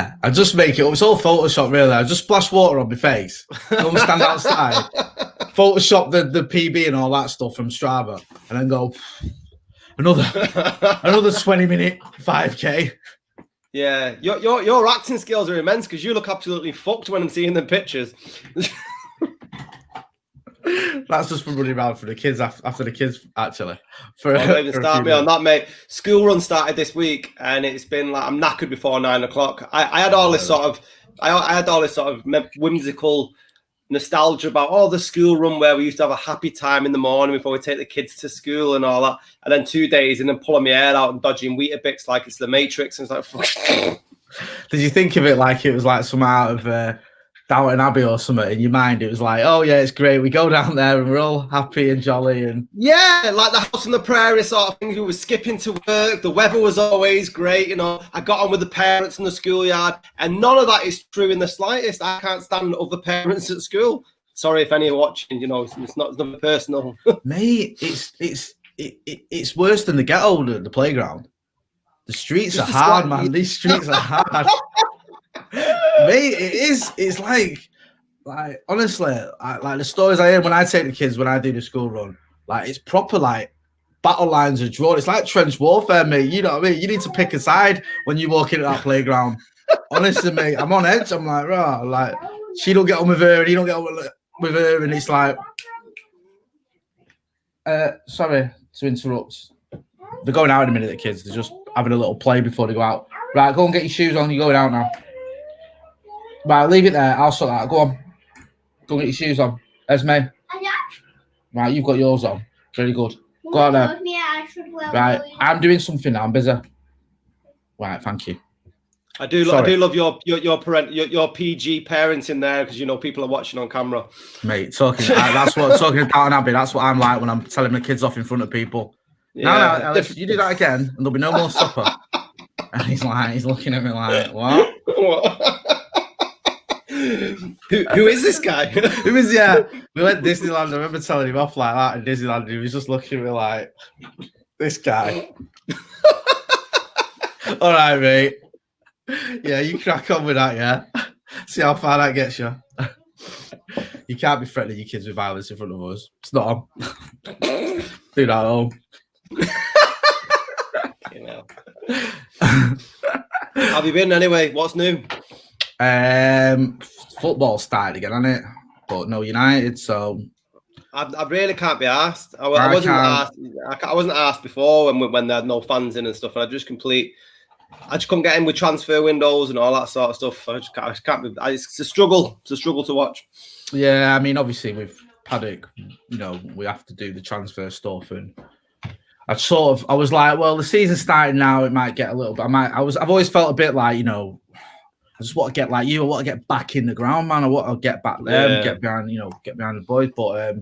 Yeah, I just make it up. It's all Photoshop, really. I just splash water on my face. Go and stand outside, Photoshop the PB and all that stuff from Strava, and then go another 20-minute 5K. Yeah, your acting skills are immense because you look absolutely fucked when I'm seeing them pictures. That's just for running around for the kids after the kids, actually. Don't even start me on that, mate. School run started this week, and it's been like I'm knackered before 9 o'clock. I had all this sort of, I had all this sort of whimsical nostalgia about the school run where we used to have a happy time in the morning before we take the kids to school and all that, and then 2 days and then pulling my hair out and dodging Weetabix like it's the Matrix, and it's like. Did you think of it like it was like some out of Downton Abbey or something in your mind? It was like, oh yeah, it's great. We go down there and we're all happy and jolly, and yeah, like the house on the prairie sort of thing. We were skipping to work. The weather was always great. You know, I got on with the parents in the schoolyard, and none of that is true in the slightest. I can't stand other parents at school. Sorry if any are watching. You know, it's not personal. Mate, it's worse than the ghetto, the playground. The streets are hard, man. These streets are hard. Mate, it is. It's like honestly, like the stories I hear when I take the kids when I do the school run. Like it's proper like battle lines are drawn. It's like trench warfare, mate. You know what I mean? You need to pick a side when you walk into that playground. Honestly, mate, I'm on edge. I'm like, right, like she don't get on with her, and he don't get on with her, and it's like, sorry to interrupt. They're going out in a minute, the kids. They're just having a little play before they go out. Right, go and get your shoes on. You're going out now. Right, leave it there. I'll sort that. Go on. Go and get your shoes on. Esme. Right, you've got yours on. Very good. Go out there. Right, I'm doing something now. I'm busy. Right, thank you. I do love your PG parents in there because you know people are watching on camera. Mate, talking talking about Abby. That's what I'm like when I'm telling the kids off in front of people. Yeah. No, if you do that again, and there'll be no more supper. And he's looking at me like, what? Who is this guy? Who is we went to Disneyland. I remember telling him off like that in Disneyland. He was just looking at me like, this guy. All right, mate. Yeah, you crack on with that, yeah. See how far that gets you. You can't be threatening your kids with violence in front of us. It's not on. Do that at home. You know. Have you been anyway? What's new? Football started again, hasn't it? But no United, so I really can't be asked. I wasn't asked before when there had no fans in and stuff, and I just couldn't get in with transfer windows and all that sort of stuff. I just can't be. It's a struggle. It's a struggle to watch. Yeah, I mean, obviously with Paddock, you know, we have to do the transfer stuff, and I was like, well, the season's starting now. It might get a little bit. I've always felt a bit like, you know, I just want to get like you. I want to get back in the ground, man. I want to get back there and get behind the boys. But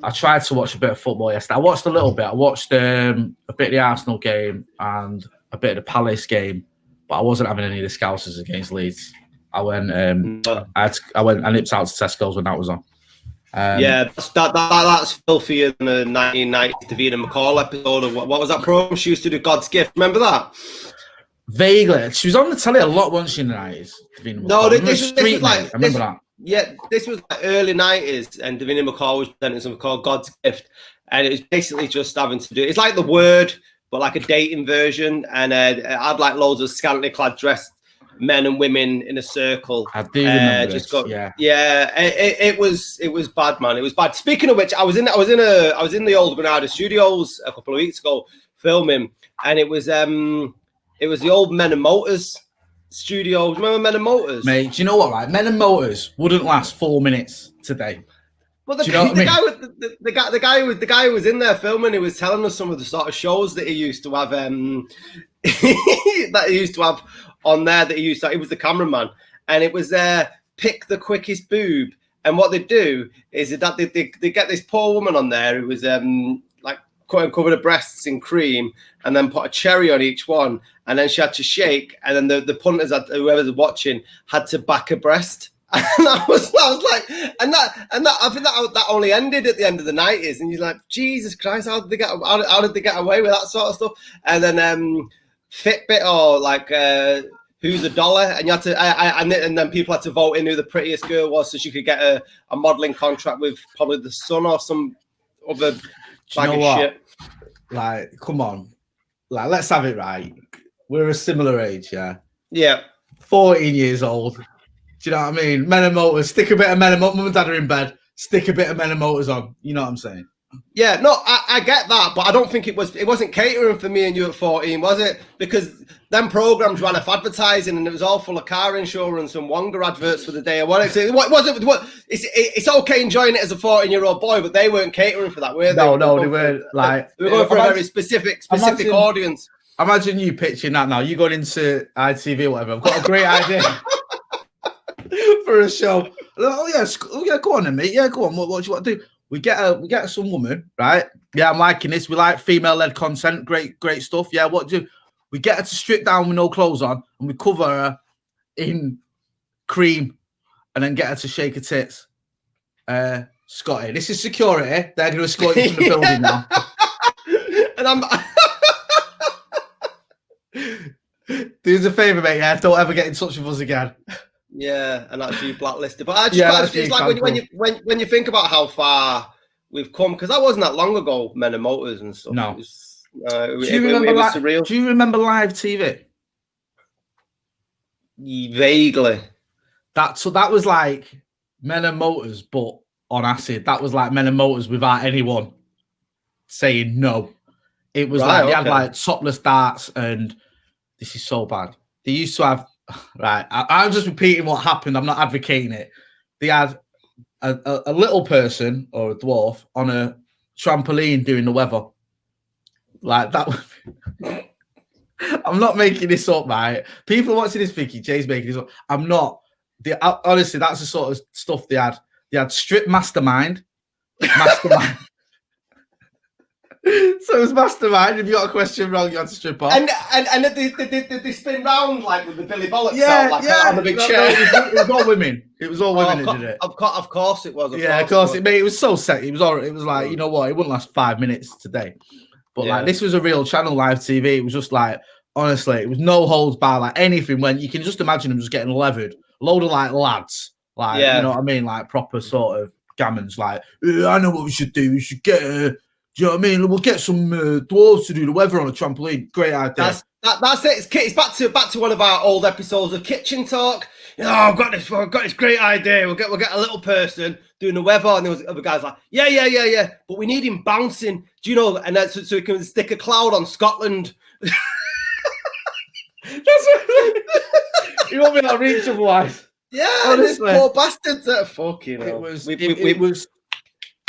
I tried to watch a bit of football yesterday. I watched a little bit. I watched a bit of the Arsenal game and a bit of the Palace game, but I wasn't having any of the Scousers against Leeds. I went. I nipped out to Tesco's when that was on. That's filthier than the 1990 Davina McCall episode of what was that program she used to do? God's Gift. Remember that? Vaguely, she was on the telly a lot, wasn't she, in the 90s? No, this was like, I remember that. Yeah, this was like early 90s, and Davina McCall was presenting something called God's Gift, and it was basically just having to do. It's like The Word, but like a dating version, and it had like loads of scantily clad dressed men and women in a circle. I do remember. It was bad, man. It was bad. Speaking of which, I was in the old Granada Studios a couple of weeks ago filming, and it was the old Men and Motors studio. Remember Men and Motors? Mate, do you know what, right? Men and Motors wouldn't last 4 minutes today. Well, the guy who was in there filming, he was telling us some of the sort of shows that he used to have on there he was the cameraman, and it was pick the quickest boob. And what they do is that they get this poor woman on there who was covered her breasts in cream, and then put a cherry on each one, and then she had to shake, and then the punters, whoever's watching, had to back a breast. And I was like, and that I think that only ended at the end of the 90s, and you're like, Jesus Christ, how did they get away with that sort of stuff? And then Fitbit or like who's $1, and you had to, and then people had to vote in who the prettiest girl was, so she could get a modeling contract with probably the Sun or some other bag of shit. Like, come on, like, let's have it right. We're a similar age, yeah. Yeah. 14 years old. Do you know what I mean? Men and Motors. Stick a bit of Men and Motors. Mum and Dad are in bed. Stick a bit of Men and Motors on. You know what I'm saying? Yeah, no, I get that, but I don't think it wasn't catering for me and you at 14, was it? Because them programs ran off advertising, and it was all full of car insurance and Wonga adverts for the day. It's okay enjoying it as a 14-year-old boy, but they weren't catering for that, were they? No, they weren't. Like, they were going for a very specific audience. Imagine you pitching that now. You going into ITV or whatever. I've got a great idea for a show. Oh yeah, go on then, mate. Yeah, go on. What do you want to do? We get some woman, right? Yeah, I'm liking this. We like female-led content. Great stuff. Yeah, what do we get her to strip down with no clothes on, and we cover her in cream, and then get her to shake her tits. Scotty, this is security. They're going to escort you from the building now. And I'm. Do us a favour, mate. Yeah, don't ever get in touch with us again. Yeah, and that's you blacklisted. But I just it's like when you think about how far we've come, because that wasn't that long ago. Men and Motors and stuff. No. Do you remember live TV? Vaguely. That was like Men and Motors, but on acid. That was like Men and Motors without anyone saying no. It was they had like topless darts, and this is so bad. They used to have. Right, I'm just repeating what happened. I'm not advocating it. They had a little person or a dwarf on a trampoline doing the weather. Like that. I'm not making this up, right? People watching this thinking Jay's making this up. I'm not. Honestly, that's the sort of stuff they had. They had strip mastermind. So it was mastermind. If you got a question wrong, you had to strip off. And they spin round like with the Billy Bollocks on the big chair. It was all women. It was all women who did it. Of course it was. Of course. It was so set. It was like, you know what? It wouldn't last 5 minutes today. But like, this was a real channel, live TV. It was just like, honestly, it was no holds barred. Like anything when you can just imagine them just getting levered. A load of like lads, like you know what I mean, like proper sort of gammons. Like, I know what we should do. We should get. Do you know what I mean? We'll get some dwarves to do the weather on a trampoline. Great idea. That's it. It's back to one of our old episodes of Kitchen Talk. You know, I've got this great idea. We'll get a little person doing the weather, and there was other guys like, yeah. But we need him bouncing. Do you know? And that's so we can stick a cloud on Scotland. That's what you won't be able to reach otherwise. Yeah, honestly. Poor bastards that fucking.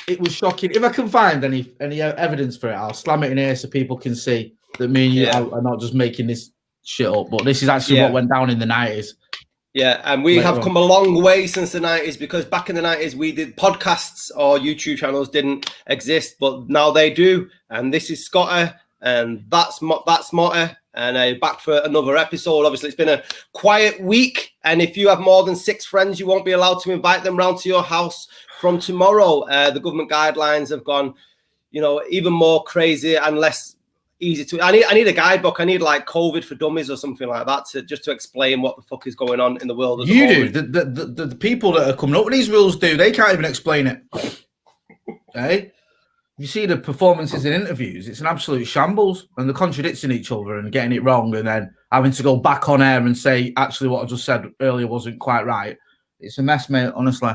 It was shocking. If I can find any evidence for it, I'll slam it in here so people can see that me and you are not just making this shit up. But this is actually what went down in the 90s. Yeah, and we have come a long way since the 90s, because back in the 90s we did podcasts or YouTube channels didn't exist, but now they do. And this is Scotty, and that's Motta, and back for another episode. Obviously, it's been a quiet week, and if you have more than 6 friends, you won't be allowed to invite them round to your house. From tomorrow, the government guidelines have gone, even more crazy and less easy to. I need a guidebook. I need like COVID for Dummies or something like that to explain what the fuck is going on in the world. The people that are coming up with these rules they can't even explain it. Okay, you see the performances in interviews. It's an absolute shambles, and they're contradicting each other and getting it wrong, and then having to go back on air and say actually what I just said earlier wasn't quite right. It's a mess, mate. Honestly.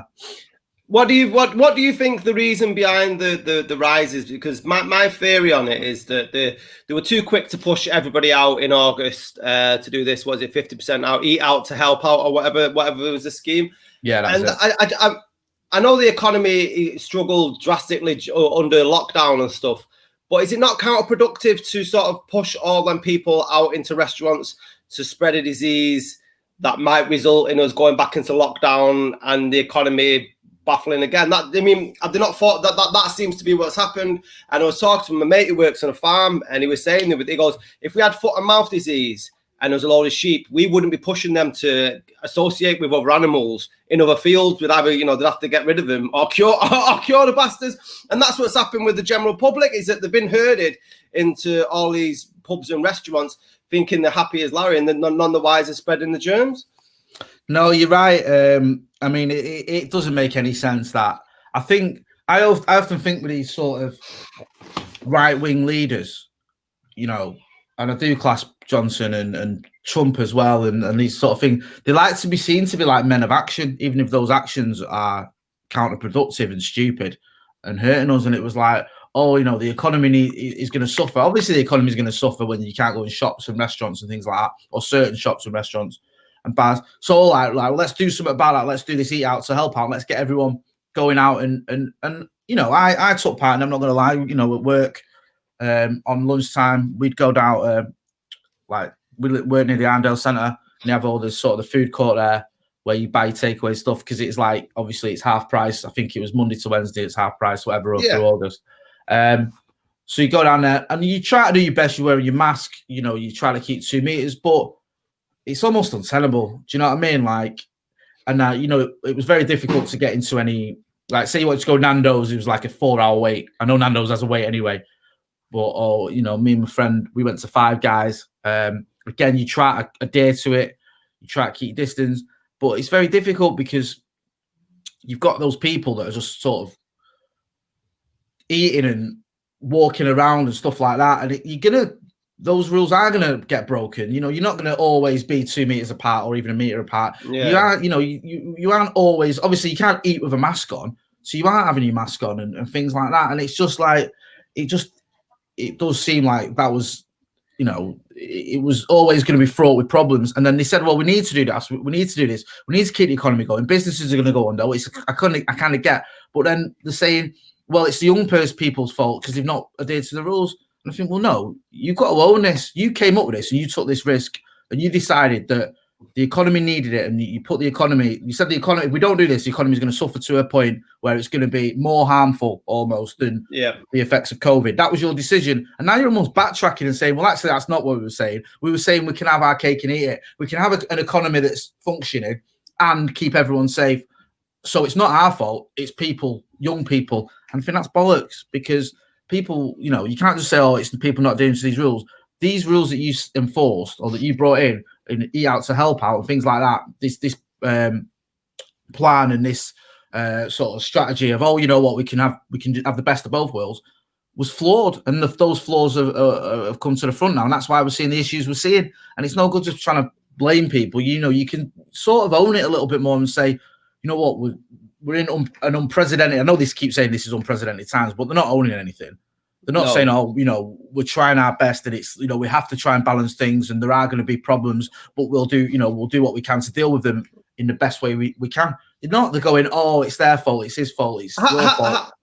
What do you think the reason behind the rise is? Because my theory on it is that they were too quick to push everybody out in August to do this. Was it 50% out, eat out to help out, or whatever was the scheme? Yeah, that's it. I know the economy struggled drastically under lockdown and stuff, but is it not counterproductive to sort of push all them people out into restaurants to spread a disease that might result in us going back into lockdown and the economy baffling again? Have they not thought that seems to be what's happened? And I was talking to my mate who works on a farm, and he was saying that he goes, if we had foot and mouth disease and there was a load of sheep, we wouldn't be pushing them to associate with other animals in other fields. We'd either, they'd have to get rid of them or cure the bastards. And that's what's happened with the general public, is that they've been herded into all these pubs and restaurants thinking they're happy as Larry and they're none the wiser spreading the germs. No, you're right. I mean, it doesn't make any sense. That I often think with these sort of right-wing leaders, and I do class Johnson and Trump as well, and these sort of things. They like to be seen to be like men of action, even if those actions are counterproductive and stupid and hurting us. And it was like, the economy is going to suffer. Obviously, the economy is going to suffer when you can't go in shops and restaurants and things like that, or certain shops and restaurants and bars. So like let's do something about that. Let's do this eat out to help out. Let's get everyone going out and I took part, and I'm not going to lie. At work on lunchtime, we'd go down we work near the Arndale Centre, and they have all this sort of the food court there where you buy takeaway stuff because it's like obviously it's half price. I think it was Monday to Wednesday, it's half price, whatever, up through August. So you go down there and you try to do your best. You're wearing your mask, you try to keep 2 meters, but it's almost untenable. Do you know what I mean? Like, and it was very difficult to get into any, like, say you want to go Nando's, it was like a 4-hour wait. I know Nando's has a wait anyway, but me and my friend, we went to Five Guys. Again, you try to adhere to it, you try to keep distance, but it's very difficult because you've got those people that are just sort of eating and walking around and stuff like that, and those rules are gonna get broken. You're not gonna always be 2 meters apart or even a meter apart. Yeah. You aren't always, obviously you can't eat with a mask on, so you aren't having your mask on and things like that. And it's just like it does seem like that was, it was always going to be fraught with problems. And then they said, well, we need to do this. We need to do this. We need to keep the economy going. Businesses are going to go under. I kind of get. But then they're saying, well, it's the young people's fault because they've not adhered to the rules. And I think, well, no, you've got to own this. You came up with this and you took this risk and you decided that the economy needed it, and you put the economy, you said the economy, if we don't do this, the economy is going to suffer to a point where it's going to be more harmful almost than the effects of COVID. That was your decision. And now you're almost backtracking and saying, well, actually, that's not what we were saying. We were saying we can have our cake and eat it. We can have an economy that's functioning and keep everyone safe. So it's not our fault. It's people, young people. And I think that's bollocks because people, you can't just say, oh, it's the people not doing these rules. These rules that you enforced or that you brought in and eat out to help out and things like that, this plan and this sort of strategy of, oh, you know what, we can have the best of both worlds was flawed. And those flaws have come to the front now. And that's why we're seeing the issues we're seeing. And it's no good just trying to blame people. You can sort of own it a little bit more and say, you know what, we're in an unprecedented, I know this keeps saying this is unprecedented times, but they're not owning anything. They're not saying, oh, we're trying our best and it's, we have to try and balance things and there are going to be problems, but we'll do what we can to deal with them in the best way we can. They're not, they're going, oh, it's their fault, it's his fault, it's your fault.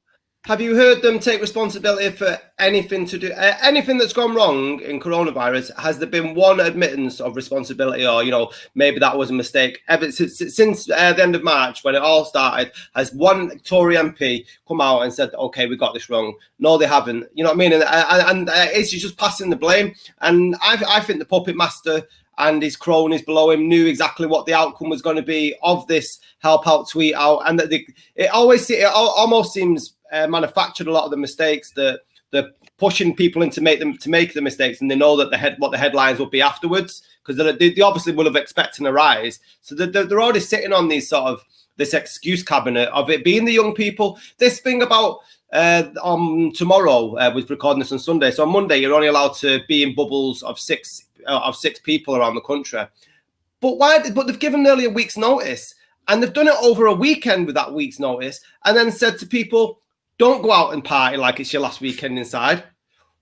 Have you heard them take responsibility for anything to do, anything that's gone wrong in coronavirus? Has there been one admittance of responsibility or, maybe that was a mistake? Ever since the end of March, when it all started, has one Tory MP come out and said, okay, we got this wrong? No, they haven't. You know what I mean? And it's just passing the blame. And I think the puppet master and his cronies below him knew exactly what the outcome was going to be of this help out, tweet out. And that it almost seems manufactured a lot of the mistakes that they're pushing people in to make the mistakes, and they know that what the headlines will be afterwards because they obviously will have expecting a rise. So they're already sitting on these sort of this excuse cabinet of it being the young people. This thing about tomorrow was recording this on Sunday, so on Monday you're only allowed to be in bubbles of six people around the country. But they've given nearly a week's notice, and they've done it over a weekend with that week's notice, and then said to people, don't go out and party like it's your last weekend inside.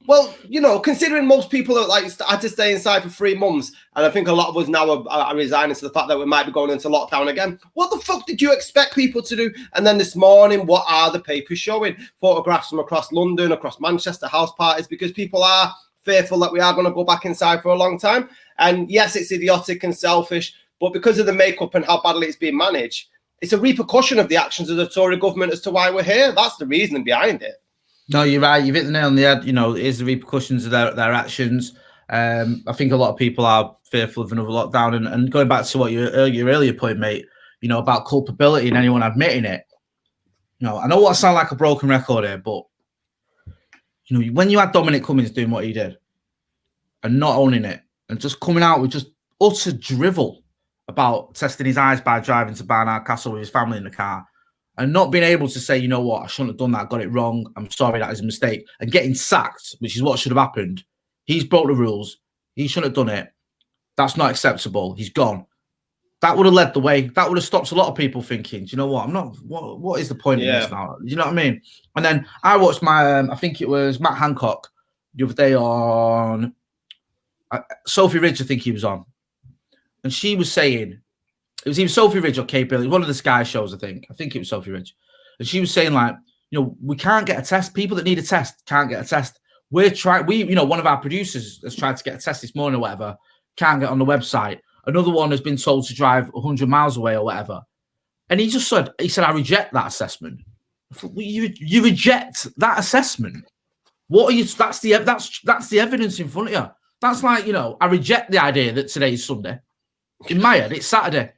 Well, considering most people had to stay inside for 3 months, and I think a lot of us now are resigning to the fact that we might be going into lockdown again. What the fuck did you expect people to do? And then this morning, what are the papers showing? Photographs from across London, across Manchester, house parties, because people are fearful that we are going to go back inside for a long time. And yes, it's idiotic and selfish, but because of the makeup and how badly it's being managed, it's a repercussion of the actions of the Tory government as to why we're here. That's the reasoning behind it. No, you're right. You've hit the nail on the head. It is the repercussions of their actions. I think a lot of people are fearful of another lockdown. And going back to what your earlier point, mate, about culpability and anyone admitting it. I know I sound like a broken record here, but when you had Dominic Cummings doing what he did and not owning it and just coming out with just utter drivel about testing his eyes by driving to Barnard Castle with his family in the car and not being able to say, you know what, I shouldn't have done that, got it wrong, I'm sorry, that is a mistake, and getting sacked, which is what should have happened. He's broke the rules. He shouldn't have done it. That's not acceptable. He's gone. That would have led the way. That would have stopped a lot of people thinking, do you know what, I'm not, what is the point of this now? You know what I mean? And then I watched I think it was Matt Hancock the other day on Sophie Ridge, I think he was on. And she was saying, it was either Sophie Ridge or Kate Bailey, one of the Sky shows, I think it was Sophie Ridge. And she was saying, like, you know, we can't get a test. People that need a test can't get a test. One of our producers has tried to get a test this morning or whatever, can't get on the website. Another one has been told to drive 100 miles away or whatever. And he said, I reject that assessment. You reject that assessment. What are you? That's the evidence in front of you. That's like, you know, I reject the idea that today's Sunday. In my head, it's Saturday.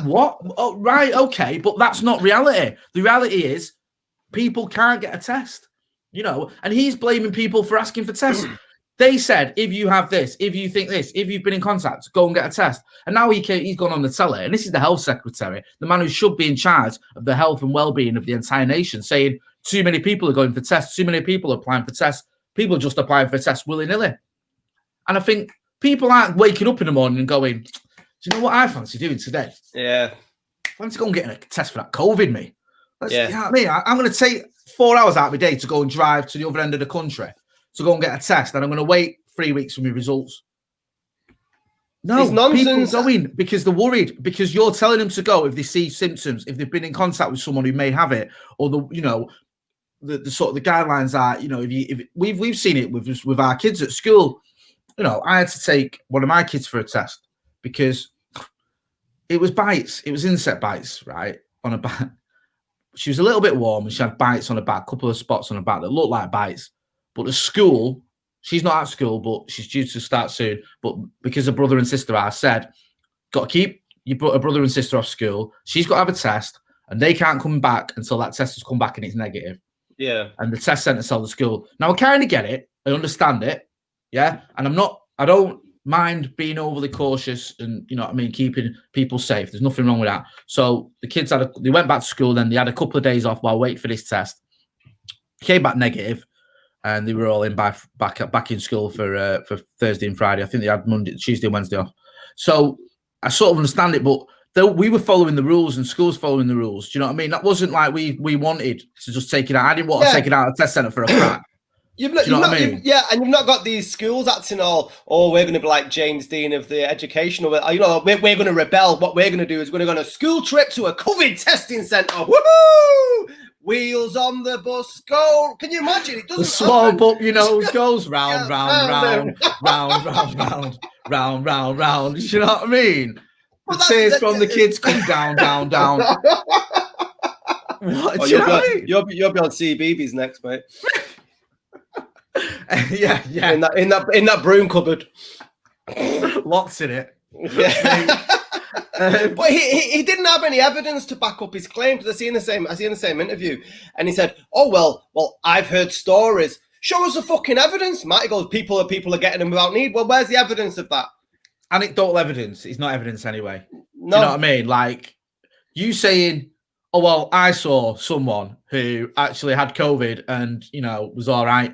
What? Oh, right, okay, but that's not reality. The reality is people can't get a test, you know, and he's blaming people for asking for tests. They said, if you have this, if you think this, if you've been in contact, go and get a test. And now he's gone on the telly, and this is the health secretary, the man who should be in charge of the health and well-being of the entire nation, saying too many people are going for tests, too many people are applying for tests, people are just applying for tests willy-nilly. And I think people aren't waking up in the morning and going, do you know what I fancy doing today? Yeah. I fancy going and getting a test for that COVID, mate. You know what I mean? I'm going to take 4 hours out of my day to go and drive to the other end of the country to go and get a test, and I'm going to wait 3 weeks for my results. No, it's nonsense. People going because they're worried, because you're telling them to go if they see symptoms, if they've been in contact with someone who may have it, or the sort of the guidelines are, you know, if we've seen it with our kids at school. You know, I had to take one of my kids for a test because it was bites. It was insect bites, right, on her back. She was a little bit warm and she had bites on her back, a couple of spots on her back that looked like bites. But the school, she's not at school, but she's due to start soon. But because her brother and sister are, said, got to keep your brother and sister off school. She's got to have a test, and they can't come back until that test has come back and it's negative. Yeah. And the test centre tell the school. Now, I kind of get it. I understand it. Yeah. And I don't mind being overly cautious and, you know what I mean, keeping people safe. There's nothing wrong with that. So the kids they went back to school, then they had a couple of days off while waiting for this test. Came back negative, and they were all in back in school for Thursday and Friday. I think they had Monday, Tuesday, and Wednesday off. So I sort of understand it, but we were following the rules and schools following the rules. Do you know what I mean? That wasn't like we wanted to just take it out. I didn't want to take it out of the test centre for a crack. And you've not got these schools acting all, we're going to be like James Dean of the educational, you know, we're going to rebel. What we're going to do is we're going to go on a school trip to a COVID testing centre. Woohoo! Wheels on the bus go. Can you imagine? It doesn't. The swab up your nose goes round, round. You know what I mean? The tears from the kids come down. What? You'll be on CBeebies next, mate. Yeah. In that broom cupboard, lots in it. Yeah. But he didn't have any evidence to back up his claim, because I see in the same interview, and he said, "Oh well, I've heard stories. Show us the fucking evidence." Matty goes, "People are getting them without need." Well, where's the evidence of that? Anecdotal evidence is not evidence anyway. No. Do you know what I mean? Like you saying, "Oh well, I saw someone who actually had COVID and, you know, was all right."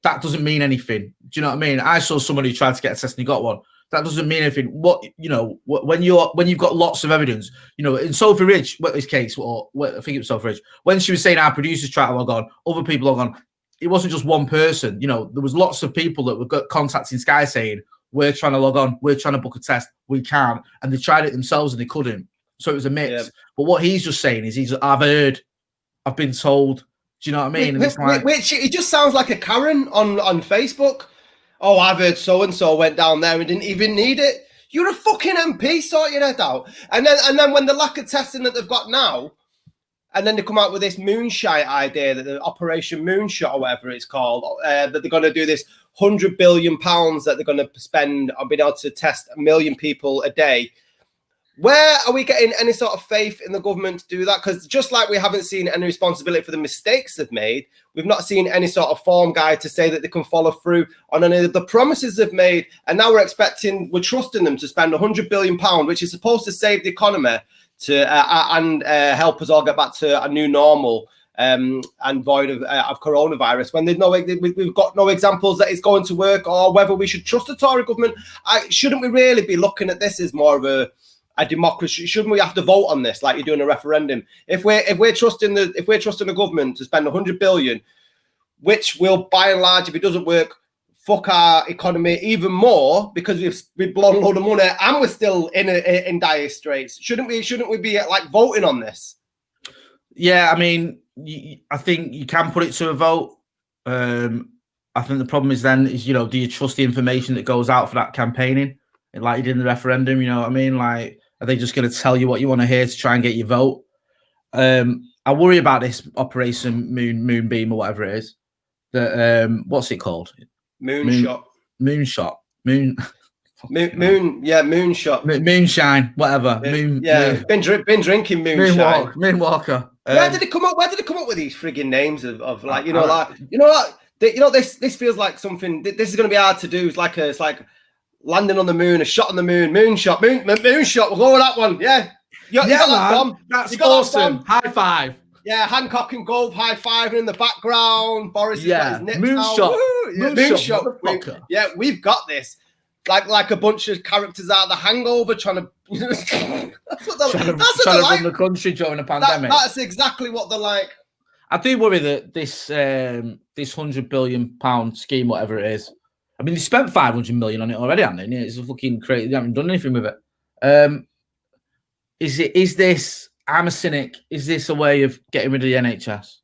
That doesn't mean anything. Do you know what I mean? I saw someone who tried to get a test and he got one. That doesn't mean anything. When you've got lots of evidence, you know, in Sophie Ridge, I think it was Sophie Ridge, when she was saying our producers try to log on, other people log on, it wasn't just one person. You know, there was lots of people that were contacting Sky saying, we're trying to log on, we're trying to book a test, we can't. And they tried it themselves and they couldn't. So it was a mix. Yeah. But what he's just saying is I've heard, I've been told. Do you know what I mean? And it's like, which it just sounds like a Karen on Facebook. Oh, I've heard so-and-so went down there and didn't even need it. You're a fucking MP, sort your head out. And then when the lack of testing that they've got now, and then they come out with this moonshot idea, that the Operation Moonshot or whatever it's called, that they're going to do this £100 billion that they're going to spend on being able to test 1 million people a day. Where are we getting any sort of faith in the government to do that? Because just like we haven't seen any responsibility for the mistakes they've made, we've not seen any sort of form guide to say that they can follow through on any of the promises they've made. And now we're trusting them to spend £100 billion, which is supposed to save the economy and help us all get back to a new normal and void of coronavirus. When we've got no examples that it's going to work, or whether we should trust the Tory government. Shouldn't we really be looking at this as more of a democracy? Shouldn't we have to vote on this like you're doing a referendum? If we're trusting the government to spend 100 billion, which will by and large, if it doesn't work, fuck our economy even more, because we've blown a load of money and we're still in dire straits. Shouldn't we be like voting on this? Yeah, I mean, I think you can put it to a vote. I think the problem is do you trust the information that goes out for that campaigning, like you did in the referendum? You know what I mean? Like, are they just going to tell you what you want to hear to try and get your vote? I worry about this Operation Moonbeam or whatever it is. What's it called? Moonshot. Moonshot. Moonshot. Moonshine. Whatever. Moon. Been drinking moonshine. Moonwalker. Where did it come up? Where did it come up with these frigging names of like this feels like something. This is going to be hard to do. It's like landing on the moon, a shot on the moon, moonshot. We'll go with that one. Yeah. You got that, Dom? That's awesome. High five. Yeah, Hancock and Gove high-fiving in the background. Boris has got his nips Moonshot. out. Moonshot. We've got this. Like a bunch of characters out of The Hangover trying to trying to run the country during a pandemic. That's exactly what they're like. I do worry that this £100 billion scheme, whatever it is. I mean, they spent 500 million on it already, haven't they? It's fucking crazy. They haven't done anything with it. Is this? I'm a cynic. Is this a way of getting rid of the NHS?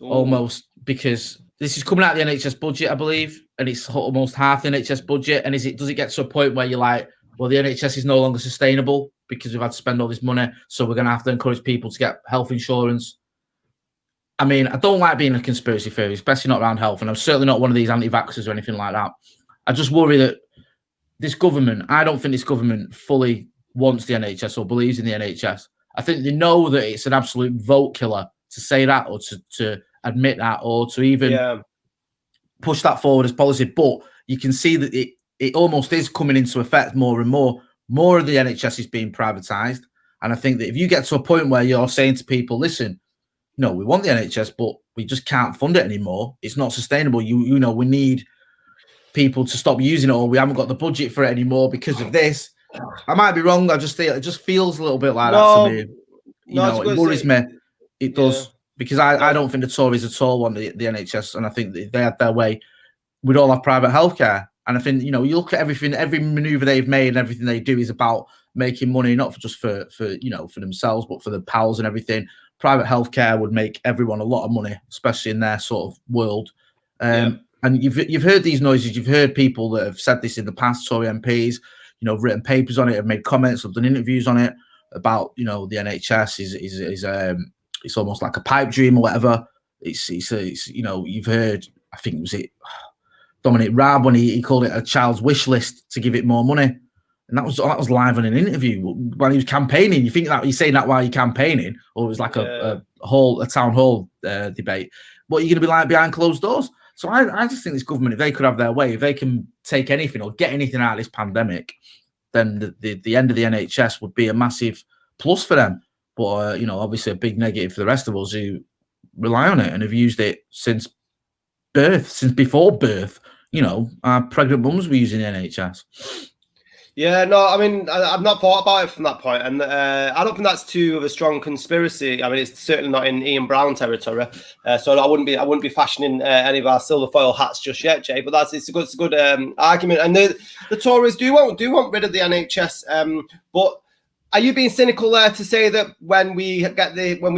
Almost, because this is coming out of the NHS budget, I believe, and it's almost half the NHS budget. And does it get to a point where you're like, well, the NHS is no longer sustainable because we've had to spend all this money, so we're going to have to encourage people to get health insurance? I mean, I don't like being a conspiracy theorist, especially not around health, and I'm certainly not one of these anti-vaxxers or anything like that. I just worry that I don't think this government fully wants the NHS or believes in the NHS. I think they know that it's an absolute vote killer to say that, or to admit that, or to even push that forward as policy. But you can see that it almost is coming into effect more and more. More of the NHS is being privatised. And I think that if you get to a point where you're saying to people, listen, no, we want the NHS, but we just can't fund it anymore. It's not sustainable. We need people to stop using it, or we haven't got the budget for it anymore because of this. I might be wrong. I just feel it just feels a little bit like that to me. It worries me. It does, because I don't think the Tories at all want the NHS, and I think that if they had their way, we'd all have private healthcare. And I think you look at everything, every manoeuvre they've made, and everything they do is about making money, not just for themselves, but for the pals and everything. Private healthcare would make everyone a lot of money, especially in their sort of world. And you've heard these noises. You've heard people that have said this in the past. Tory MPs, written papers on it, have made comments, have done interviews on it about the NHS is it's almost like a pipe dream or whatever. It's you've heard. I think was it Dominic Raab when he called it a child's wish list to give it more money. And that was live on an interview when he was campaigning. You think that he's saying that while you're campaigning, or it was like a town hall debate? What are you going to be like behind closed doors? So I just think this government, if they could have their way, if they can take anything or get anything out of this pandemic, then the end of the NHS would be a massive plus for them. But obviously a big negative for the rest of us who rely on it and have used it since birth, since before birth. Our pregnant mums were using the NHS. Yeah, no, I mean, I've not thought about it from that point, and I don't think that's too of a strong conspiracy. I mean, it's certainly not in Ian Brown territory, so I wouldn't be fashioning any of our silver foil hats just yet, Jay. But it's a good argument, and the Tories do want rid of the NHS. But are you being cynical there to say that when we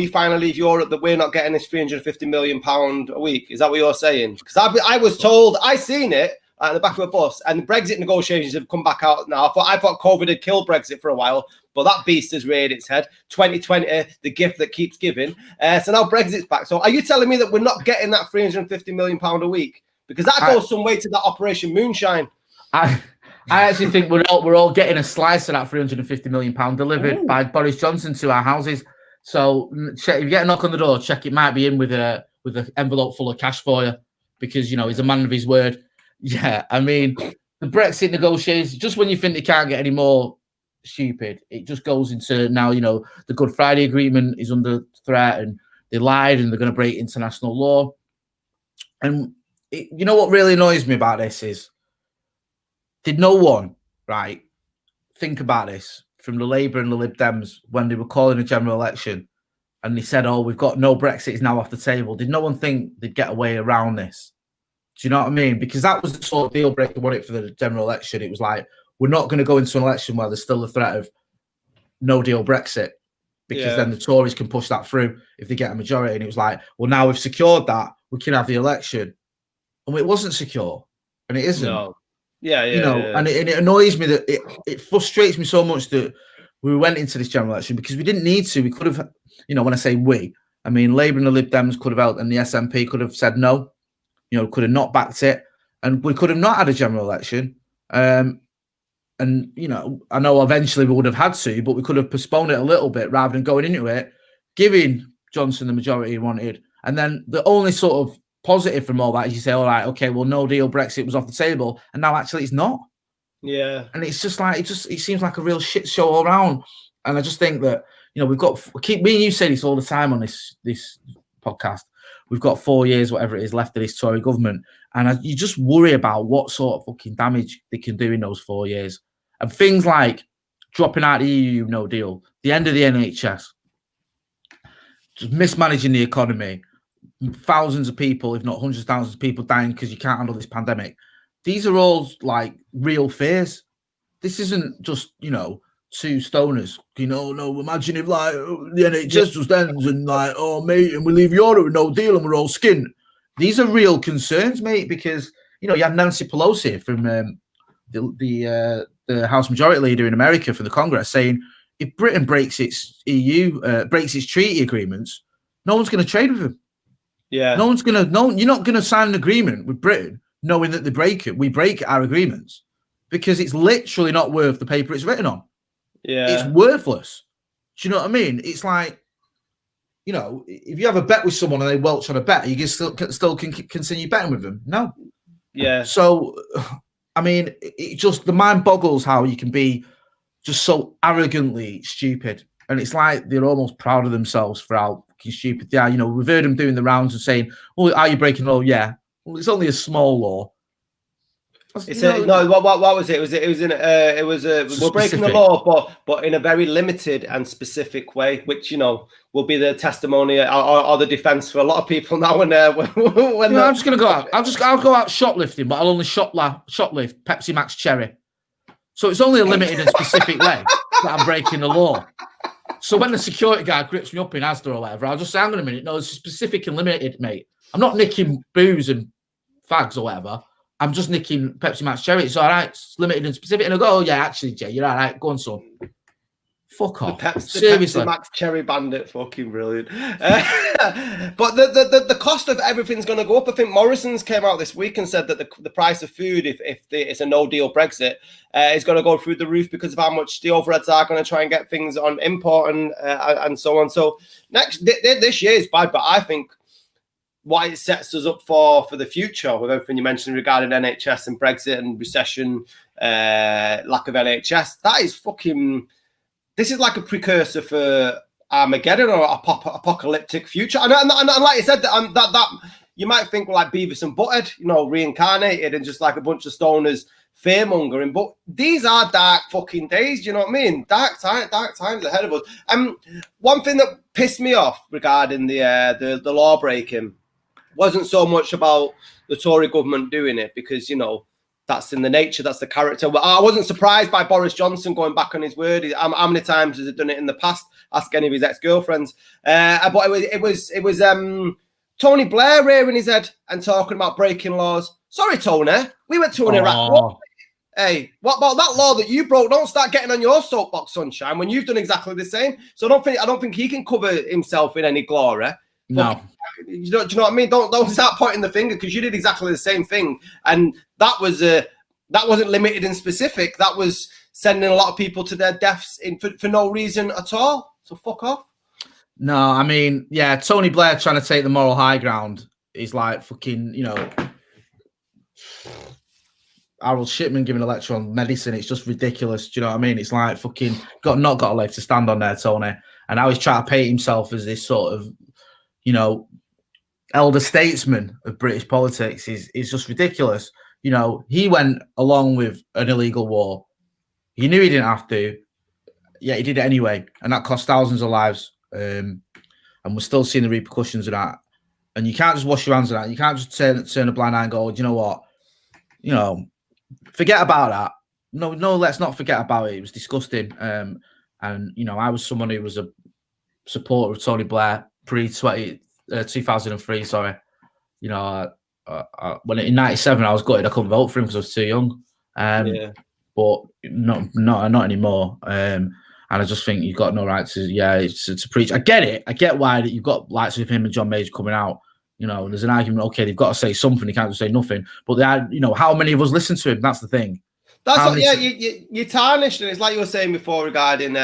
finally leave Europe, that we're not getting this £350 million a week? Is that what you're saying? Because I was told, I seen it at the back of a bus, and Brexit negotiations have come back out now. I thought COVID had killed Brexit for a while, but that beast has reared its head. 2020, the gift that keeps giving. So now Brexit's back. So are you telling me that we're not getting that £350 million a week? Because that goes some way to that Operation Moonshine. I actually think we're all getting a slice of that £350 million delivered by Boris Johnson to our houses. So check, if you get a knock on the door, check it might be in with an envelope full of cash for you, because he's a man of his word. Yeah, I mean, the Brexit negotiations, just when you think they can't get any more stupid, it just goes into now. The Good Friday Agreement is under threat, and they lied, and they're going to break international law. And what really annoys me about this is, did no one, right, think about this from the Labour and the Lib Dems when they were calling a general election and they said, oh, we've got no Brexit is now off the table? Did no one think they'd get a way around this? Do you know what I mean? Because that was the sort of deal breaker, wasn't it, for the general election? It was like, we're not going to go into an election where there's still the threat of no deal Brexit, because then the Tories can push that through if they get a majority. And it was like, well, now we've secured that, we can have the election. And it wasn't secure, and it isn't. No. And it annoys me that it frustrates me so much that we went into this general election, because we didn't need to. We could have, when I say we, I mean Labour and the Lib Dems could have helped, and the SNP could have said no, could have not backed it, and we could have not had a general election. And I know eventually we would have had to, but we could have postponed it a little bit rather than going into it, giving Johnson the majority he wanted. And then the only sort of positive from all that is you say, all right, okay, well, no deal Brexit was off the table, and now actually it's not. Yeah. And it's just like, it seems like a real shit show all around. And I just think that, me and you say this all the time on this podcast, we've got 4 years, whatever it is, left of this Tory government. And you just worry about what sort of fucking damage they can do in those 4 years. And things like dropping out the EU, no deal, the end of the NHS, just mismanaging the economy, thousands of people, if not hundreds of thousands of people dying because you can't handle this pandemic. These are all like real fears. This isn't just, two stoners. No, imagine if like the NHS just ends and like, oh mate, and we leave Europe with no deal and we're all skinned. These are real concerns, mate, because you had Nancy Pelosi from the House Majority Leader in America for the Congress saying, if Britain breaks its breaks its treaty agreements, no one's going to trade with them. Yeah. No one's going to, you're not going to sign an agreement with Britain knowing that they break it. We break our agreements because it's literally not worth the paper it's written on. Yeah. It's worthless. Do you know what I mean? It's like, if you have a bet with someone and they welch on a bet, you can still continue betting with them. No. Yeah. So, I mean, it just, the mind boggles how you can be just so arrogantly stupid. And it's like they're almost proud of themselves for how stupid they are. We've heard them doing the rounds and saying, "Oh, are you breaking law?" Yeah. Well, it's only a small law. What was it? We're breaking the law, but in a very limited and specific way, which will be the testimony or the defense for a lot of people now. When I'm just gonna go out. I'll go out shoplifting, but I'll only shoplift Pepsi Max Cherry. So it's only a limited and specific way that I'm breaking the law. So when the security guard grips me up in Asda or whatever, I'll just say, hang on a minute, no, it's specific and limited, mate. I'm not nicking booze and fags or whatever. I'm just nicking Pepsi Max Cherry. It's all right, it's limited and specific. And I go, oh, yeah, actually, Jay, you're all right. Go on, son. Fuck off. Seriously. Pepsi Max Cherry Bandit, fucking brilliant. But the cost of everything's going to go up. I think Morrison's came out this week and said that the price of food, if it's a no-deal Brexit, is going to go through the roof because of how much the overheads are going to try and get things on import and so on. So this year is bad, but I think what it sets us up for the future with everything you mentioned regarding NHS and Brexit and recession, lack of NHS, that is fucking... This is like a precursor for Armageddon or apocalyptic future. And like you said, that you might think like Beavis and Butthead, reincarnated and just like a bunch of stoners fear-mongering. But these are dark fucking days, do you know what I mean? Dark times ahead of us. One thing that pissed me off regarding the law breaking wasn't so much about the Tory government doing it, because, that's in the nature, that's the character. Well, I wasn't surprised by Boris Johnson going back on his word. How many times has he done it in the past? Ask any of his ex-girlfriends. But it was Tony Blair rearing his head and talking about breaking laws. Sorry, Tony, we went to an Iraq war. Hey, what about that law that you broke? Don't start getting on your soapbox, sunshine, when you've done exactly the same. So I don't think he can cover himself in any glory. No. Do you know what I mean? Don't start pointing the finger, because you did exactly the same thing, and that was that wasn't limited and specific. That was sending a lot of people to their deaths for no reason at all. So fuck off. No, I mean, yeah, Tony Blair trying to take the moral high ground is like fucking, you know, Harold Shipman giving a lecture on medicine. It's just ridiculous. Do you know what I mean? It's like fucking not got a leg to stand on there, Tony. And now he's trying to paint himself as this sort of, you know, elder statesman of British politics. Is just ridiculous. You know, he went along with an illegal war. He knew he didn't have to. Yeah, he did it anyway. And that cost thousands of lives. And we're still seeing the repercussions of that. And you can't just wash your hands of that. You can't just turn a blind eye and go, oh, do you know what? You know, forget about that. No, let's not forget about it. It was disgusting. And, you know, I was someone who was a supporter of Tony Blair pre-2003, sorry. You know, when in 97, I was gutted I couldn't vote for him because I was too young. But not anymore. And I just think you've got no right to preach. I get it. I get why that you've got likes of him and John Major coming out. You know, there's an argument. Okay, they've got to say something. They can't just say nothing. But they are, you know, how many of us listen to him? That's the thing. You're tarnished, and it's like you were saying before regarding